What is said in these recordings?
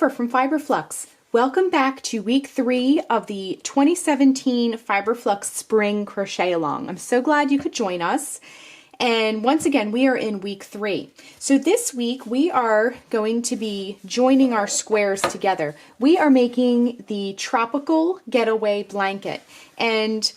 Jennifer from Fiber Flux. Welcome back to week 3 of the 2017 Fiber Flux Spring Crochet Along. I'm so glad you could join us. And once again, we are in week 3. So this week we are going to be joining our squares together. We are making the Tropical Getaway Blanket. And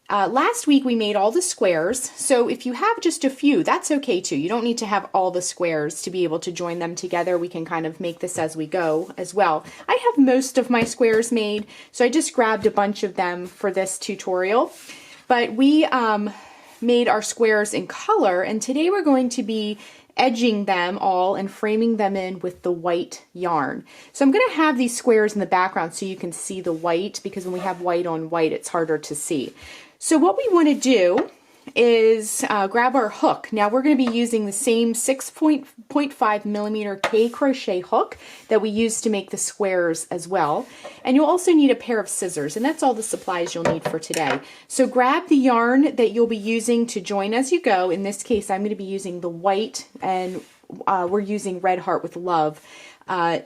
last week we made all the squares, so if you have just a few, that's okay too. You don't need to have all the squares to be able to join them together. We can kind of make this as we go as well. I have most of my squares made, so I just grabbed a bunch of them for this tutorial. But we made our squares in color, and today we're going to be edging them all and framing them in with the white yarn. So I'm going to have these squares in the background so you can see the white, because when we have white on white it's harder to see. So what we want to do is grab our hook. Now we're going to be using the same 6.5 millimeter K crochet hook that we used to make the squares as well. And you'll also need a pair of scissors, and that's all the supplies you'll need for today. So grab the yarn that you'll be using to join as you go. In this case, I'm going to be using the white, and we're using Red Heart with Love.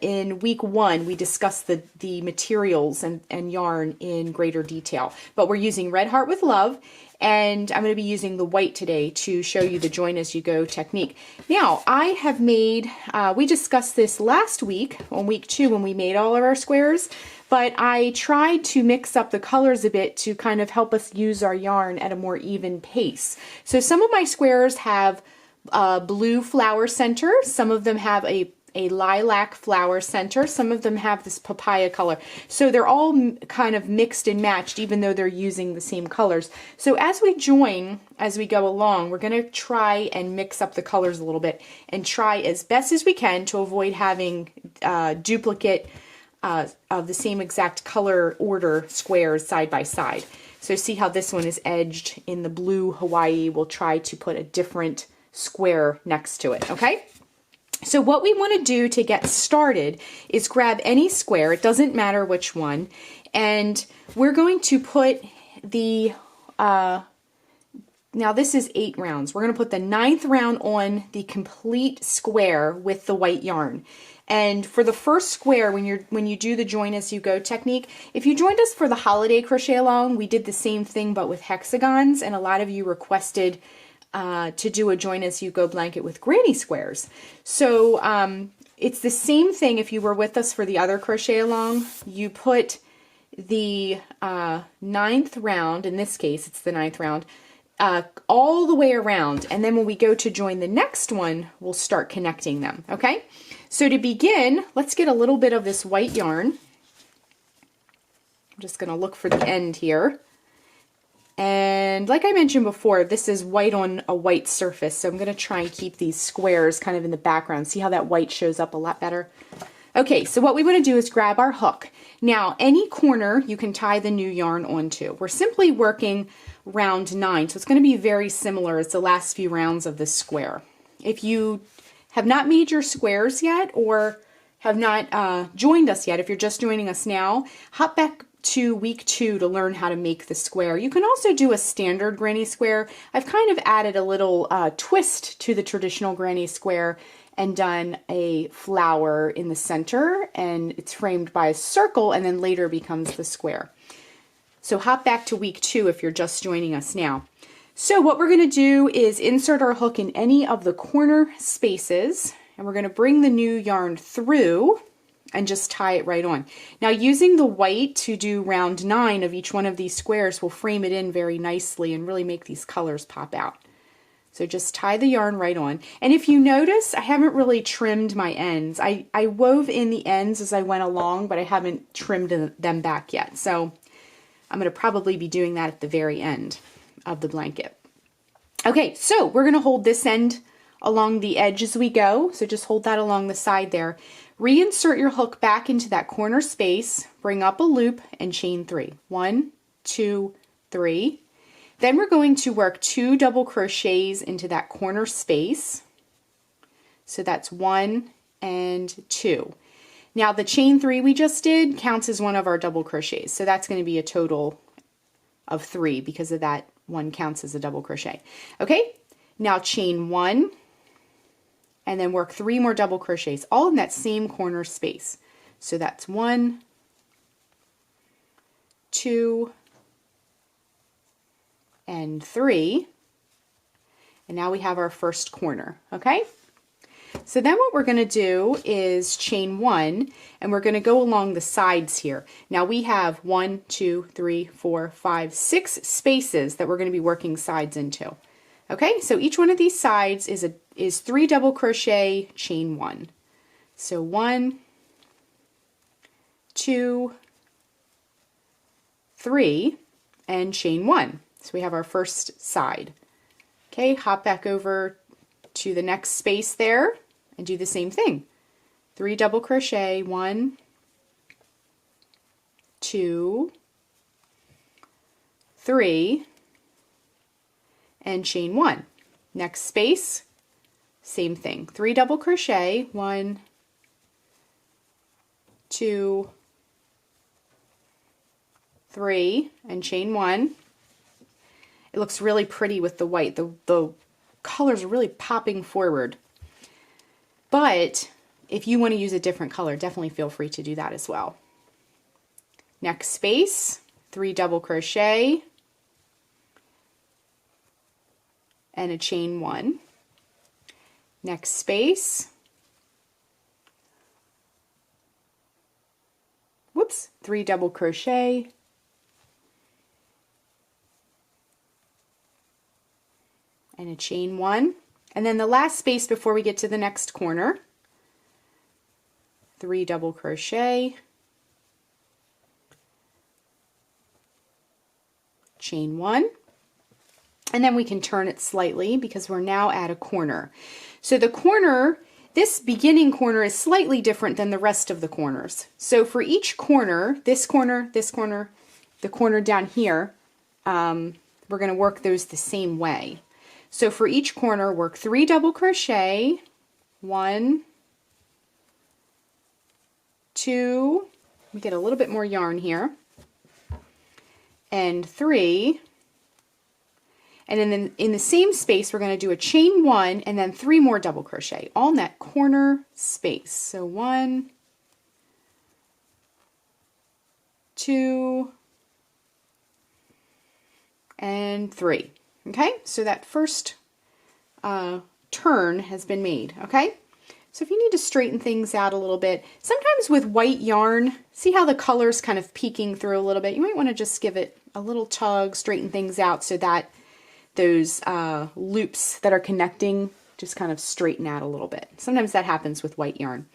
In week 1, we discussed the materials and yarn in greater detail, but we're using Red Heart with Love, and I'm going to be using the white today to show you the join as you go technique. Now, I have made, we discussed this last week on week 2 when we made all of our squares, but I tried to mix up the colors a bit to kind of help us use our yarn at a more even pace. So some of my squares have blue flower center, some of them have a lilac flower center, some of them have this papaya color. So they're all kind of mixed and matched even though they're using the same colors. So as we join, as we go along, we're going to try and mix up the colors a little bit and try as best as we can to avoid having duplicate of the same exact color order squares side by side. So see how this one is edged in the blue Hawaii. We'll try to put a different square next to it, okay? So what we want to do to get started is grab any square, it doesn't matter which one, and we're going to put the, now this is 8 rounds, we're going to put the 9th round on the complete square with the white yarn. And for the first square, when you do the join as you go technique, if you joined us for the holiday crochet along, we did the same thing but with hexagons, and a lot of you requested to do a join as you go blanket with granny squares. So it's the same thing if you were with us for the other crochet along. You put the 9th round, in this case it's the 9th round, all the way around, and then when we go to join the next one, we'll start connecting them, okay? So to begin, let's get a little bit of this white yarn. I'm just going to look for the end here. And like I mentioned before, this is white on a white surface, so I'm going to try and keep these squares kind of in the background. See how that white shows up a lot better? Okay, so what we want to do is grab our hook. Now, any corner you can tie the new yarn onto. We're simply working round 9, so it's going to be very similar as the last few rounds of this square. If you have not made your squares yet or have not joined us yet, if you're just joining us now, hop back to week 2 to learn how to make the square. You can also do a standard granny square. I've kind of added a little twist to the traditional granny square and done a flower in the center, and it's framed by a circle and then later becomes the square. So hop back to week 2 if you're just joining us now. So what we're going to do is insert our hook in any of the corner spaces, and we're going to bring the new yarn through and just tie it right on. Now, using the white to do round 9 of each one of these squares will frame it in very nicely and really make these colors pop out. So just tie the yarn right on. And if you notice, I haven't really trimmed my ends. I wove in the ends as I went along, but I haven't trimmed them back yet. So I'm going to probably be doing that at the very end of the blanket. Okay, so we're going to hold this end along the edge as we go. So just hold that along the side there. Reinsert your hook back into that corner space, bring up a loop, and chain 3. 1, 2, 3. Then we're going to work 2 double crochets into that corner space. So that's 1 and 2. Now the chain 3 we just did counts as one of our double crochets. So that's going to be a total of 3 because of that one counts as a double crochet. Okay, now chain 1. And then work 3 more double crochets, all in that same corner space. So that's 1, 2, and 3. And now we have our first corner, okay? So then what we're going to do is chain 1, and we're going to go along the sides here. Now we have 1, 2, 3, 4, 5, 6 spaces that we're going to be working sides into. Okay, so each one of these sides is 3 double crochet, chain 1. So 1, 2, 3, and chain 1. So we have our first side. Okay, hop back over to the next space there and do the same thing. 3 double crochet, 1, 2, 3, and chain 1. Next space, same thing. 3 double crochet, 1, 2, 3, and chain 1. It looks really pretty with the white. The colors are really popping forward. But if you want to use a different color, definitely feel free to do that as well. Next space, 3 double crochet, and a chain 1. Next space, whoops, 3 double crochet, and a chain 1, and then the last space before we get to the next corner, 3 double crochet, chain 1, and then we can turn it slightly because we're now at a corner. So the corner, this beginning corner is slightly different than the rest of the corners. So for each corner, this corner, the corner down here, we're going to work those the same way. So for each corner, work 3 double crochet, 1, 2, we get a little bit more yarn here, and 3, and then in the same space, we're going to do a chain 1 and then 3 more double crochet, all in that corner space. So 1, 2, and 3. Okay, so that first turn has been made, okay? So if you need to straighten things out a little bit, sometimes with white yarn, see how the color's kind of peeking through a little bit? You might want to just give it a little tug, straighten things out so that those loops that are connecting just kind of straighten out a little bit. Sometimes that happens with white yarn.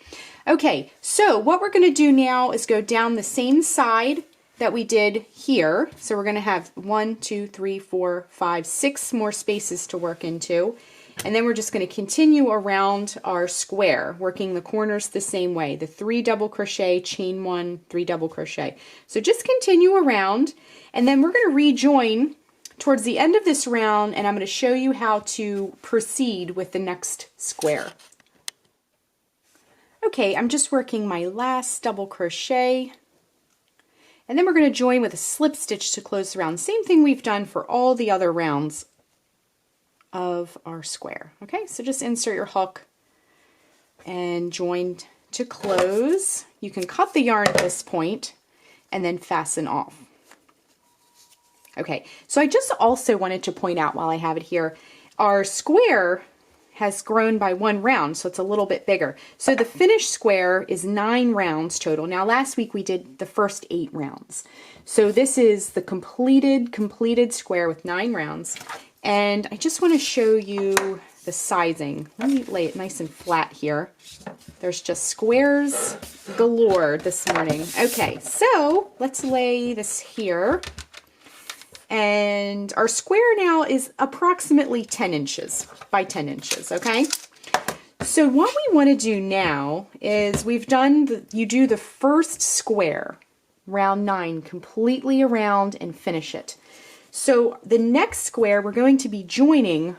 Okay, so what we're going to do now is go down the same side that we did here. So we're going to have 1, 2, 3, 4, 5, 6 more spaces to work into. And then we're just going to continue around our square, working the corners the same way. The 3 double crochet, chain 1, 3 double crochet. So just continue around, and then we're going to rejoin towards the end of this round, and I'm going to show you how to proceed with the next square. Okay, I'm just working my last double crochet. And then we're going to join with a slip stitch to close the round. Same thing we've done for all the other rounds of our square. Okay, so just insert your hook and join to close. You can cut the yarn at this point and then fasten off. Okay, so I just also wanted to point out while I have it here, our square has grown by 1 round, so it's a little bit bigger. So the finished square is 9 rounds total. Now last week we did the first 8 rounds. So this is the completed square with 9 rounds. And I just want to show you the sizing. Let me lay it nice and flat here. There's just squares galore this morning. Okay, so let's lay this here. And our square now is approximately 10 inches by 10 inches, okay? So what we want to do now is we've done, you do the first square, round 9, completely around and finish it. So the next square, we're going to be joining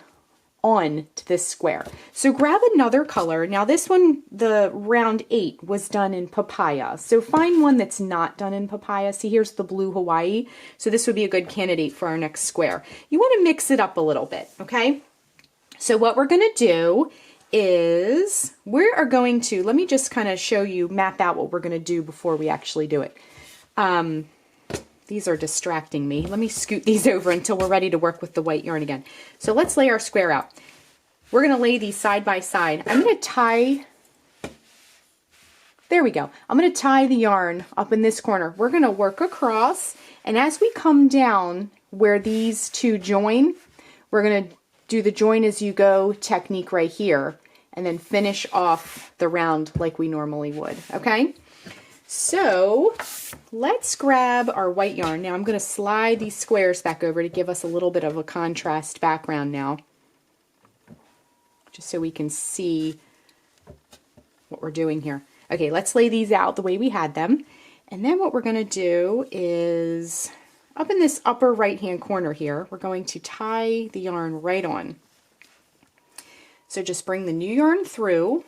on to this square. So grab another color. Now this one, the round 8 was done in papaya. So find one that's not done in papaya. See, here's the blue Hawaii. So this would be a good candidate for our next square. You want to mix it up a little bit, okay? So what we're going to do is we are going to, let me just kind of show you, map out what we're going to do before we actually do it. These are distracting me. Let me scoot these over until we're ready to work with the white yarn again. So let's lay our square out. We're going to lay these side by side. I'm going to tie, there we go. I'm going to tie the yarn up in this corner. We're going to work across, and as we come down where these two join, we're going to do the join as you go technique right here, and then finish off the round like we normally would, okay? So let's grab our white yarn. Now I'm going to slide these squares back over to give us a little bit of a contrast background now, just so we can see what we're doing here. Okay, let's lay these out the way we had them. And then what we're going to do is, up in this upper right hand corner here, we're going to tie the yarn right on. So just bring the new yarn through,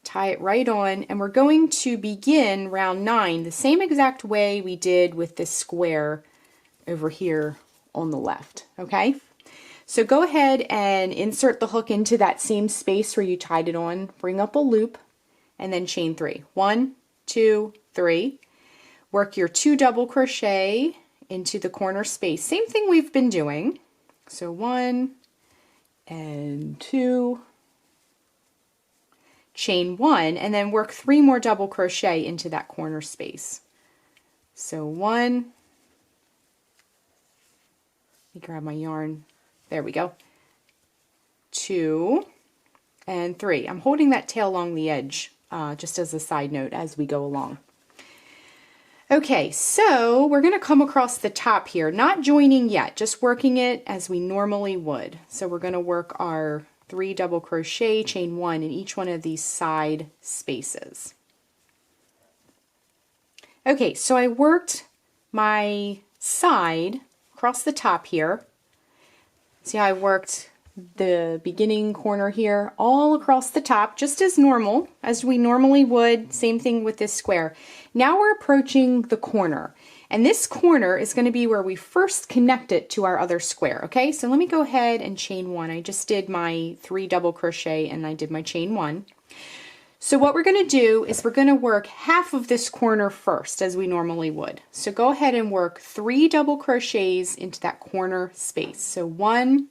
tie it right on, and we're going to begin round 9 the same exact way we did with this square over here on the left, okay? So go ahead and insert the hook into that same space where you tied it on, bring up a loop, and then chain 3. 1, 2, 3. Work your 2 double crochet into the corner space. Same thing we've been doing. So 1 and 2. Chain 1, and then work 3 more double crochet into that corner space. So 1, let me grab my yarn, there we go, 2, and 3. I'm holding that tail along the edge, just as a side note as we go along. Okay, so we're going to come across the top here, not joining yet, just working it as we normally would. So we're going to work our 3 double crochet, chain 1 in each one of these side spaces. Okay, so I worked my side across the top here. See how I worked the beginning corner here all across the top, just as normal, as we normally would. Same thing with this square. Now we're approaching the corner. And this corner is going to be where we first connect it to our other square, okay? So let me go ahead and chain 1. I just did my 3 double crochet and I did my chain 1. So what we're going to do is we're going to work half of this corner first as we normally would. So go ahead and work 3 double crochets into that corner space. So 1,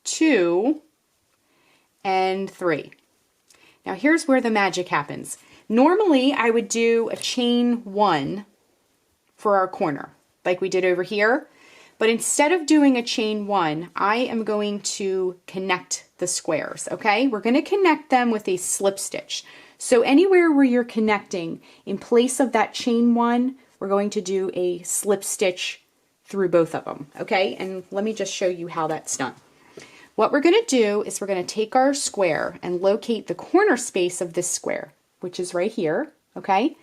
2, and 3. Now here's where the magic happens. Normally, I would do a chain 1 for our corner, like we did over here. But instead of doing a chain 1, I am going to connect the squares, okay? We're going to connect them with a slip stitch. So anywhere where you're connecting, in place of that chain 1, we're going to do a slip stitch through both of them, okay? And let me just show you how that's done. What we're going to do is we're going to take our square and locate the corner space of this square, which is right here, okay?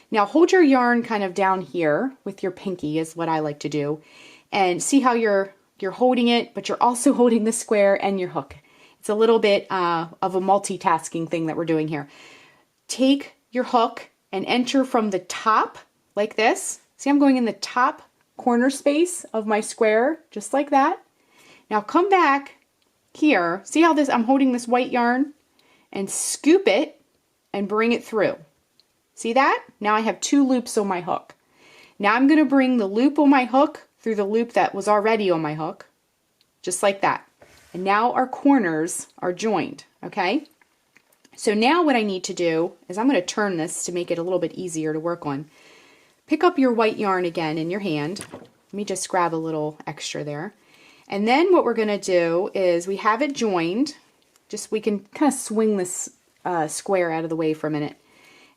Now hold your yarn kind of down here with your pinky is what I like to do, and see how you're holding it, but you're also holding the square and your hook. It's a little bit of a multitasking thing that we're doing here. Take your hook and enter from the top like this. See, I'm going in the top corner space of my square, just like that. Now come back here. See how I'm holding this white yarn, and scoop it and bring it through. See that? Now I have 2 loops on my hook. Now I'm going to bring the loop on my hook through the loop that was already on my hook, just like that. And now our corners are joined, okay? So now what I need to do is I'm going to turn this to make it a little bit easier to work on. Pick up your white yarn again in your hand. Let me just grab a little extra there. And then what we're going to do is we have it joined. Just we can kind of swing this square out of the way for a minute.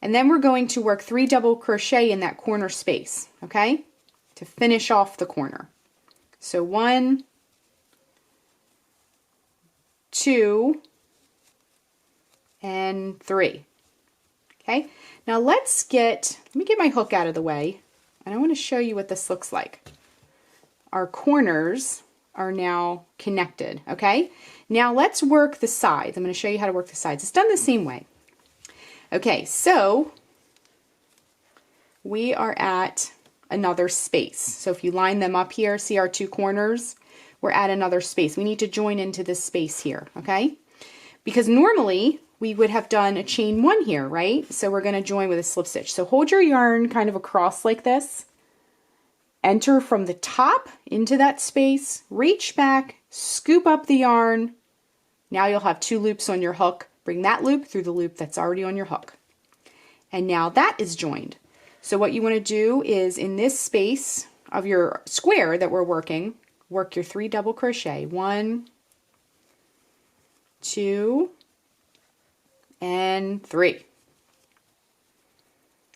And then we're going to work 3 double crochet in that corner space, okay? To finish off the corner. So 1, 2, and 3. Okay, now let me get my hook out of the way, and I want to show you what this looks like. Our corners are now connected, okay? Now let's work the sides. I'm going to show you how to work the sides. It's done the same way. Okay, so we are at another space. So if you line them up here, see our 2 corners? we're at another space. We need to join into this space here, okay? Because normally we would have done a chain 1 here, right? So we're going to join with a slip stitch. So hold your yarn kind of across like this. Enter from the top into that space, reach back, scoop up the yarn. Now you'll have 2 loops on your hook. Bring that loop through the loop that's already on your hook. And now that is joined. So what you want to do is in this space of your square that we're working, work your 3 double crochet. 1, 2, and 3.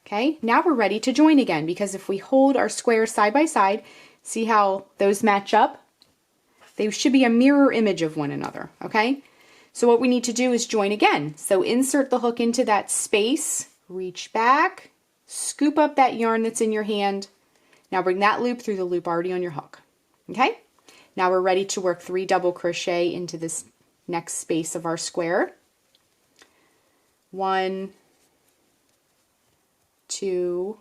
Okay, now we're ready to join again, because if we hold our squares side by side, see how those match up? They should be a mirror image of one another, okay? So what we need to do is join again. So insert the hook into that space, reach back, scoop up that yarn that's in your hand. Now bring that loop through the loop already on your hook, okay? Now we're ready to work 3 double crochet into this next space of our square. 1, 2,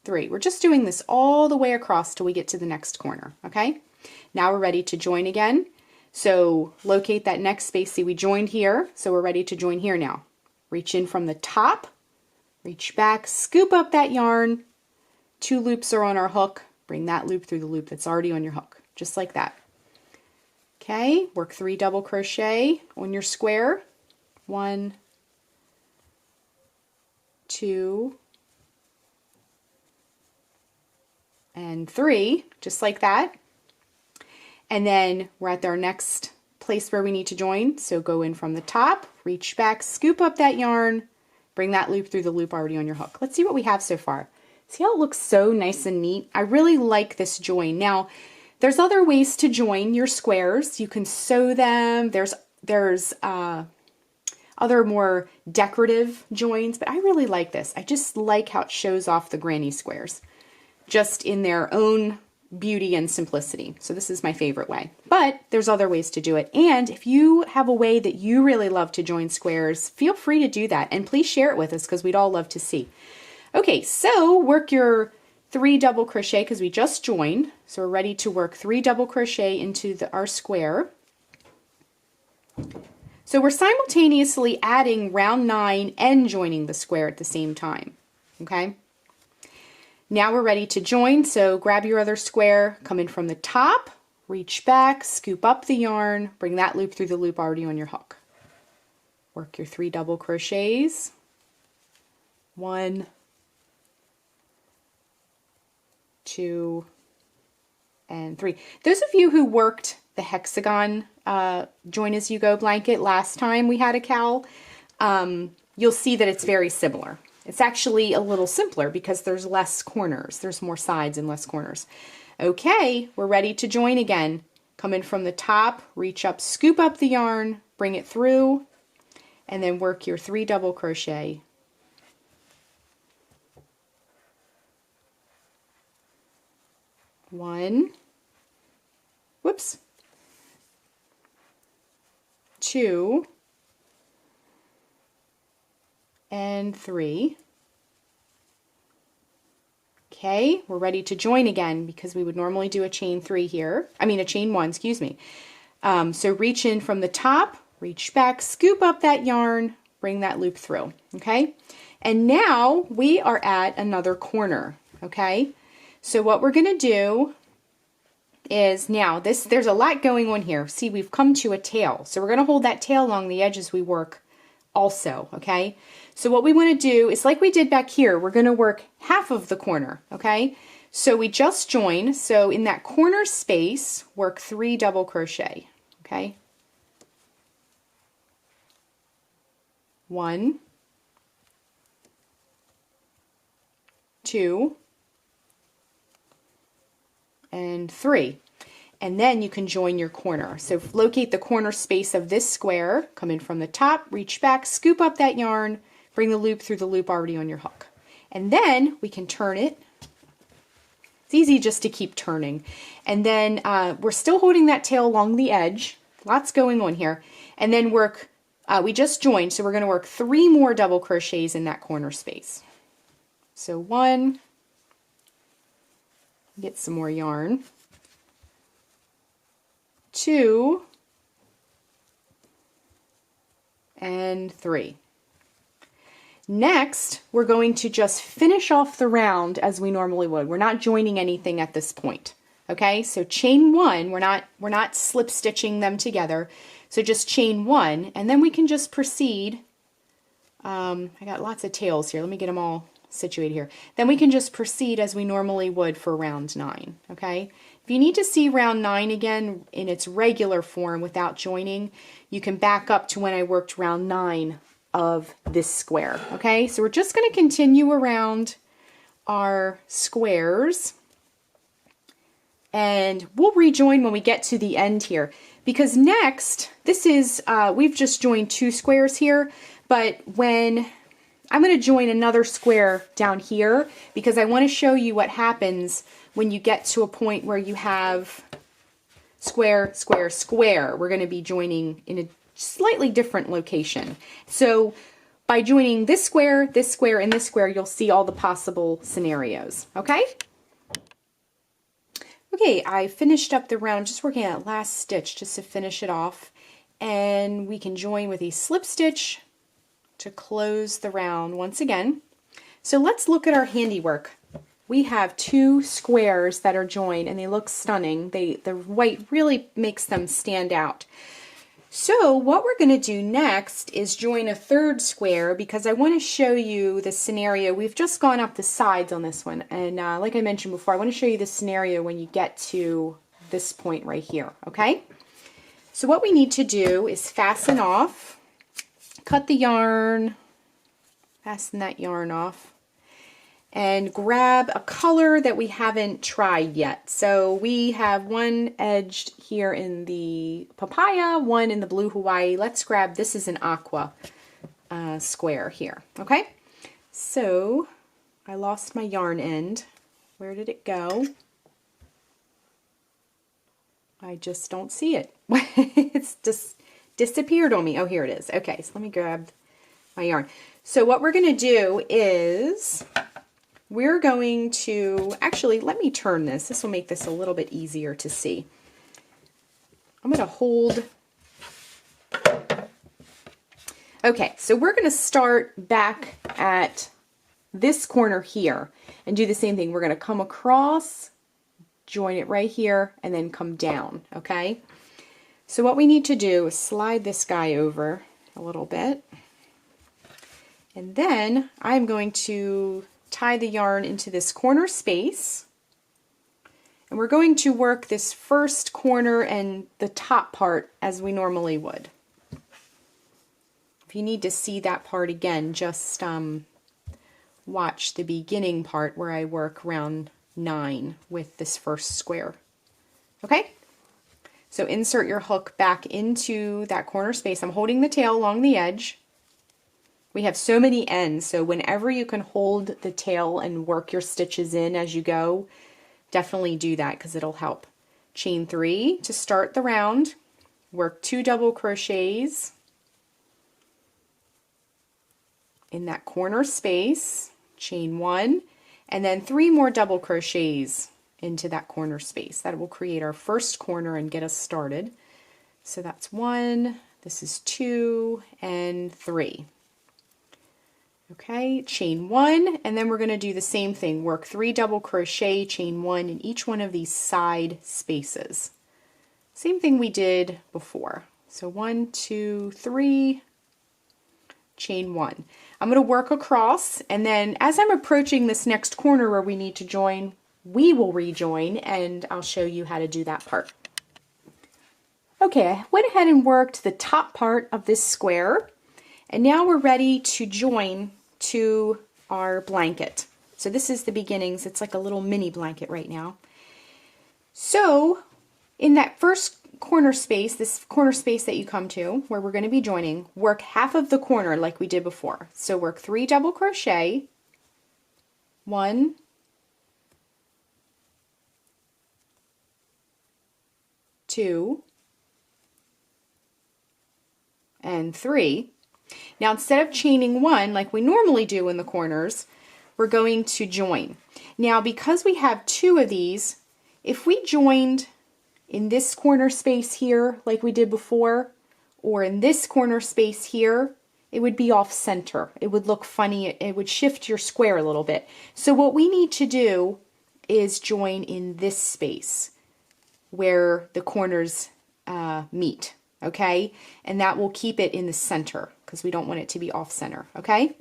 3. We're just doing this all the way across till we get to the next corner, okay? Now we're ready to join again. So locate that next space. See, we joined here, so we're ready to join here now. Reach in from the top, reach back, scoop up that yarn. 2 loops are on our hook. Bring that loop through the loop that's already on your hook, just like that. Okay, work 3 double crochet on your square. 1, 2, and 3, just like that. And then we're at our next place where we need to join. So go in from the top, reach back, scoop up that yarn, bring that loop through the loop already on your hook. Let's see what we have so far. See how it looks so nice and neat? I really like this join. Now, there's other ways to join your squares. You can sew them. There's other more decorative joins, but I really like this. I just like how it shows off the granny squares, just in their own beauty and simplicity. So this is my favorite way, but there's other ways to do it. And if you have a way that you really love to join squares, feel free to do that. And please share it with us, because we'd all love to see. Okay, so work your 3 double crochet because we just joined. So we're ready to work 3 double crochet into our square. So we're simultaneously adding round 9 and joining the square at the same time, okay? Now we're ready to join, so grab your other square, come in from the top, reach back, scoop up the yarn, bring that loop through the loop already on your hook. Work your 3 double crochets. 1, 2, and 3. Those of you who worked the hexagon join as you go blanket last time we had a CAL, you'll see that it's very similar. It's actually a little simpler because there's less corners. There's more sides and less corners. Okay, we're ready to join again. Come in from the top, reach up, scoop up the yarn, bring it through, and then work your 3 double crochet. 1, whoops, 2, and 3. Okay, we're ready to join again because we would normally do a chain 3 here. I mean a chain 1, excuse me. So reach in from the top, reach back, scoop up that yarn, bring that loop through, okay? And now we are at another corner, okay? So what we're gonna do is now, there's a lot going on here. See, we've come to a tail. So we're gonna hold that tail along the edge as we work also, okay? So what we wanna do is like we did back here, we're gonna work half of the corner, okay? So we just joined, so in that corner space, work 3 double crochet, okay? 1, 2, and 3. And then you can join your corner. So locate the corner space of this square, come in from the top, reach back, scoop up that yarn, bring the loop through the loop already on your hook. And then we can turn it. It's easy just to keep turning. And then we're still holding that tail along the edge. Lots going on here. And then work, we just joined, so we're gonna work 3 more double crochets in that corner space. So 1, get some more yarn. 2, and 3. Next, we're going to just finish off the round as we normally would. We're not joining anything at this point. Okay, so chain 1, we're not slip stitching them together. So just chain 1, and then we can just proceed. I got lots of tails here. Let me get them all situated here. Then we can just proceed as we normally would for round 9. Okay, if you need to see round 9 again in its regular form without joining, you can back up to when I worked round 9 of this square. Okay, so we're just going to continue around our squares, and we'll rejoin when we get to the end here, because next, this is we've just joined 2 squares here, but when I'm going to join another square down here, because I want to show you what happens when you get to a point where you have square, square, square. We're going to be joining in a slightly different location. So by joining this square, and this square, you'll see all the possible scenarios. Okay? Okay, I finished up the round. I'm just working on that last stitch just to finish it off. And we can join with a slip stitch to close the round once again. So let's look at our handiwork. We have 2 squares that are joined, and they look stunning. The white really makes them stand out. So what we're going to do next is join a 3rd square, because I want to show you the scenario. We've just gone up the sides on this one, and like I mentioned before, I want to show you the scenario when you get to this point right here, okay? So what we need to do is fasten off, cut the yarn, fasten that yarn off, and grab a color that we haven't tried yet. So we have one edged here in the papaya, one in the blue Hawaii. Let's grab, this is an aqua square here, okay? So I lost my yarn end. Where did it go? I just don't see it. It's just disappeared on me. Oh, here it is. Okay, so let me grab my yarn. So what we're going to do is we're going to, actually, let me turn this. This will make this a little bit easier to see. I'm going to hold. Okay, so we're going to start back at this corner here and do the same thing. We're going to come across, join it right here, and then come down, okay? So what we need to do is slide this guy over a little bit. And then I'm going to tie the yarn into this corner space, and we're going to work this first corner and the top part as we normally would. If you need to see that part again, just watch the beginning part where I work round 9 with this first square. Okay? So insert your hook back into that corner space. I'm holding the tail along the edge. We have so many ends, so whenever you can hold the tail and work your stitches in as you go, definitely do that because it'll help. Chain 3 to start the round, work 2 double crochets in that corner space, chain 1, and then 3 more double crochets into that corner space. That will create our first corner and get us started. So that's 1, this is 2, and 3. Okay, chain 1, and then we're going to do the same thing. Work 3 double crochet, chain 1 in each one of these side spaces. Same thing we did before. So 1, 2, 3, chain 1. I'm going to work across, and then as I'm approaching this next corner where we need to join, we will rejoin, and I'll show you how to do that part. Okay, I went ahead and worked the top part of this square, and now we're ready to join to our blanket. So this is the beginnings. It's like a little mini blanket right now. So in that first corner space, this corner space that you come to where we're going to be joining, work half of the corner like we did before. So work 3 double crochet, 1, 2, and 3. Now instead of chaining 1 like we normally do in the corners, we're going to join. Now because we have 2 of these, if we joined in this corner space here like we did before, or in this corner space here, it would be off center. It would look funny. It would shift your square a little bit. So what we need to do is join in this space where the corners meet, okay? And that will keep it in the center because we don't want it to be off center, okay?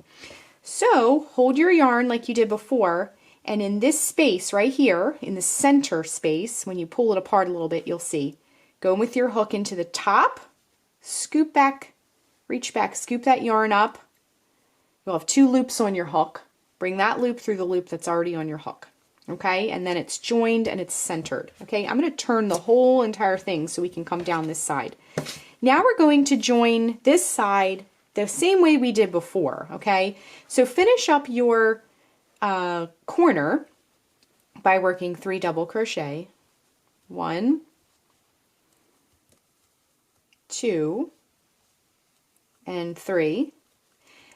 So hold your yarn like you did before, and in this space right here, in the center space, when you pull it apart a little bit, you'll see, go with your hook into the top, scoop back, reach back, scoop that yarn up. You'll have 2 loops on your hook. Bring that loop through the loop that's already on your hook. Okay, and then it's joined and it's centered. Okay, I'm going to turn the whole entire thing so we can come down this side. Now we're going to join this side the same way we did before. Okay, so finish up your corner by working 3 double crochet. 1, 2, and 3.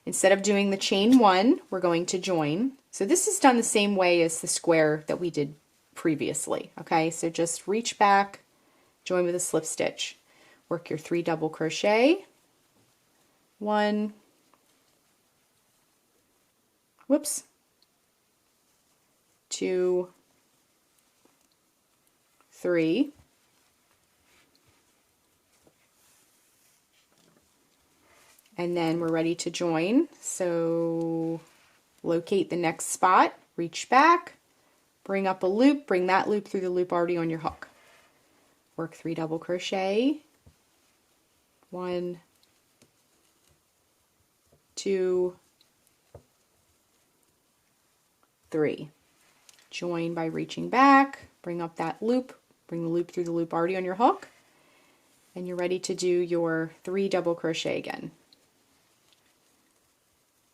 Instead of doing the chain 1, we're going to join. So this is done the same way as the square that we did previously. Okay, so just reach back, join with a slip stitch. Work your 3 double crochet. 1, whoops, 2, 3, and then we're ready to join. So locate the next spot, reach back, bring up a loop, bring that loop through the loop already on your hook. Work 3 double crochet. 1, 2, 3. Join by reaching back, bring up that loop, bring the loop through the loop already on your hook, and you're ready to do your 3 double crochet again.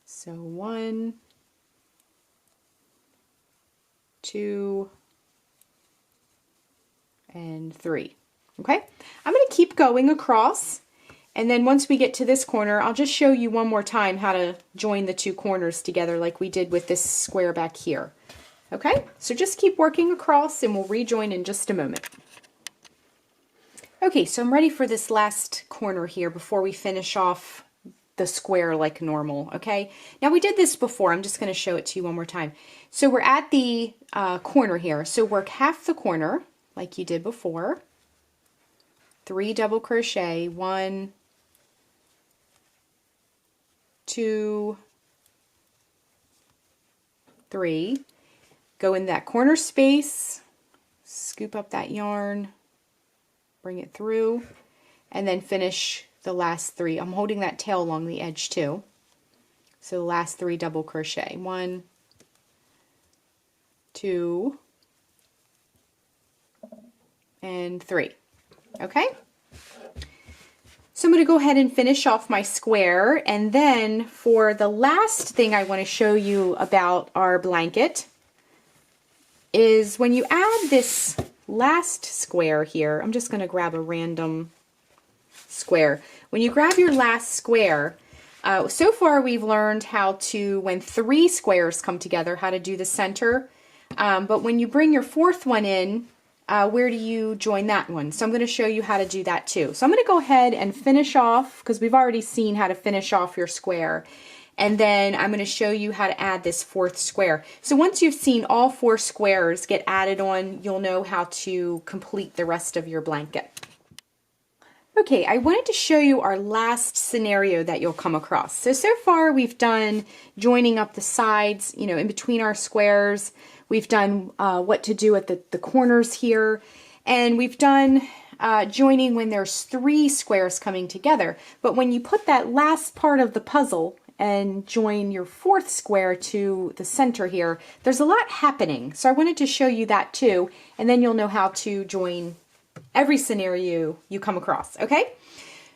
So 1, 2, and 3. Okay, I'm going to keep going across, and then once we get to this corner, I'll just show you one more time how to join the 2 corners together like we did with this square back here. Okay, so just keep working across and we'll rejoin in just a moment. Okay, so I'm ready for this last corner here before we finish off the square like normal. Okay, now we did this before. I'm just going to show it to you one more time. So we're at the corner here. So work half the corner like you did before. 3 double crochet. 1, 2, 3. Go in that corner space, scoop up that yarn, bring it through, and then finish the last 3. I'm holding that tail along the edge too. So the last 3 double crochet. 1, 2, and 3. Okay? So I'm going to go ahead and finish off my square, and then for the last thing I want to show you about our blanket is when you add this last square here, I'm just going to grab a random square. When you grab your last square, so far we've learned how to, when 3 squares come together, how to do the center, but when you bring your 4th one in, where do you join that one? So I'm going to show you how to do that too. So I'm going to go ahead and finish off, because we've already seen how to finish off your square. And then I'm going to show you how to add this 4th square. So once you've seen all 4 squares get added on, you'll know how to complete the rest of your blanket. Okay, I wanted to show you our last scenario that you'll come across. So far we've done joining up the sides, you know, in between our squares. We've done what to do at the corners here. And we've done joining when there's 3 squares coming together. But when you put that last part of the puzzle and join your 4th square to the center here, there's a lot happening. So I wanted to show you that too, and then you'll know how to join every scenario you come across, okay?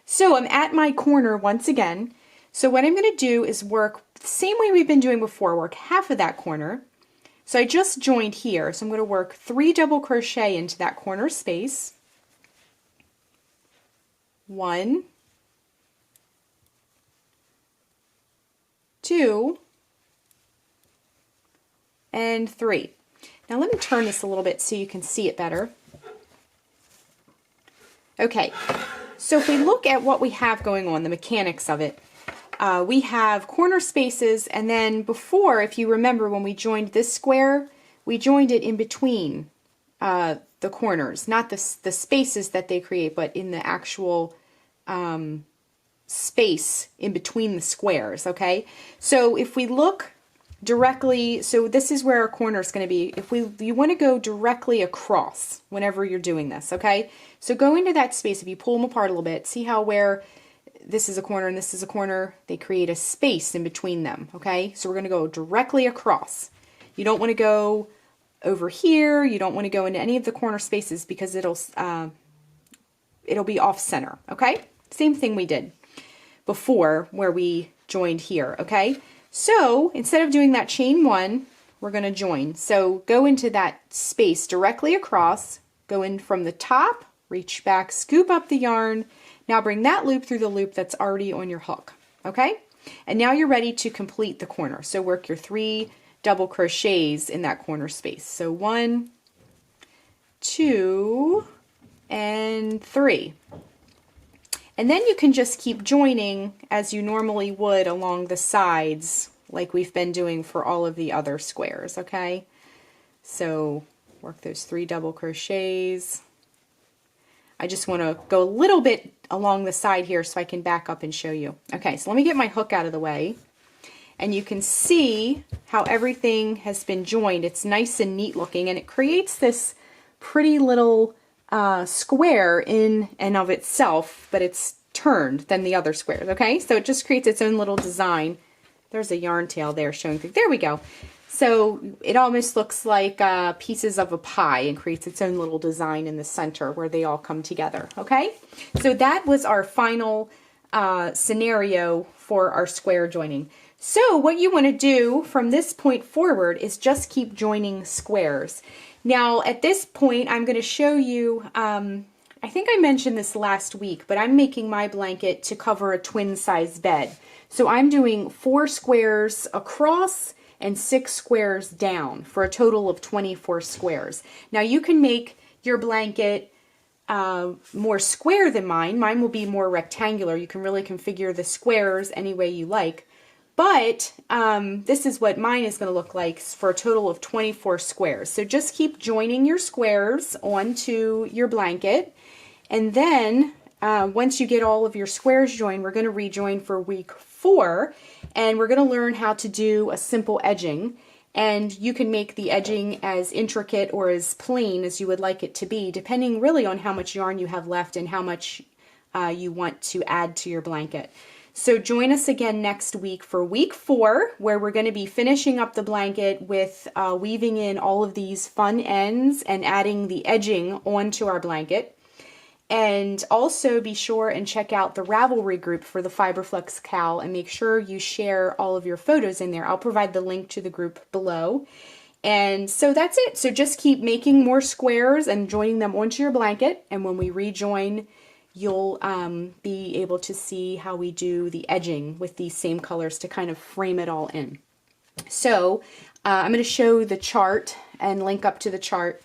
So I'm at my corner once again. So what I'm going to do is work the same way we've been doing before, work half of that corner. So I just joined here, so I'm going to work 3 double crochet into that corner space. 1, 2, and 3. Now let me turn this a little bit so you can see it better. Okay, so if we look at what we have going on, the mechanics of it, we have corner spaces, and then before, if you remember when we joined this square, we joined it in between the corners, not the spaces that they create, but in the actual space in between the squares, okay? So if we look directly, so this is where our corner is going to be. If you want to go directly across whenever you're doing this, okay? So go into that space. If you pull them apart a little bit, see how where this is a corner and this is a corner, they create a space in between them, okay? So we're going to go directly across. You don't want to go over here. You don't want to go into any of the corner spaces because it'll be off center, okay? Same thing we did before where we joined here, okay? So instead of doing that chain one, we're going to join. So go into that space directly across, go in from the top, reach back, scoop up the yarn. Now bring that loop through the loop that's already on your hook, okay? And now you're ready to complete the corner. So work your 3 double crochets in that corner space. So 1, 2, and 3. And then you can just keep joining as you normally would along the sides like we've been doing for all of the other squares, okay? So work those 3 double crochets. I just want to go a little bit along the side here so I can back up and show you. Okay, so let me get my hook out of the way. And you can see how everything has been joined. It's nice and neat looking, and it creates this pretty little square in and of itself, but it's turned than the other squares, okay? So it just creates its own little design. There's a yarn tail there showing through. There we go. So it almost looks like pieces of a pie and creates its own little design in the center where they all come together, okay? So that was our final scenario for our square joining. So what you want to do from this point forward is just keep joining squares. Now at this point I'm going to show you, I think I mentioned this last week, but I'm making my blanket to cover a twin size bed. So I'm doing 4 squares across and 6 squares down for a total of 24 squares. Now you can make your blanket more square than mine. Mine will be more rectangular. You can really configure the squares any way you like. But this is what mine is going to look like for a total of 24 squares. So just keep joining your squares onto your blanket. And then once you get all of your squares joined, we're going to rejoin for week 4. And we're going to learn how to do a simple edging. And you can make the edging as intricate or as plain as you would like it to be, depending really on how much yarn you have left and how much you want to add to your blanket. So join us again next week for week 4, where we're going to be finishing up the blanket with weaving in all of these fun ends and adding the edging onto our blanket. And also be sure and check out the Ravelry group for the Fiber Flux CAL and make sure you share all of your photos in there. I'll provide the link to the group below. And so that's it. So just keep making more squares and joining them onto your blanket. And when we rejoin, you'll be able to see how we do the edging with these same colors to kind of frame it all in. So I'm going to show the chart and link up to the chart.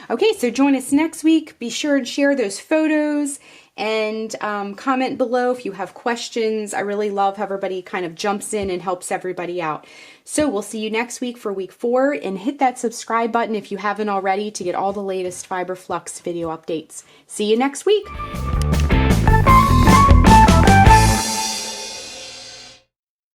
Okay, so join us next week. Be sure and share those photos and comment below if you have questions. I really love how everybody kind of jumps in and helps everybody out. So we'll see you next week for week 4, and hit that subscribe button if you haven't already to get all the latest Fiber Flux video updates. See you next week.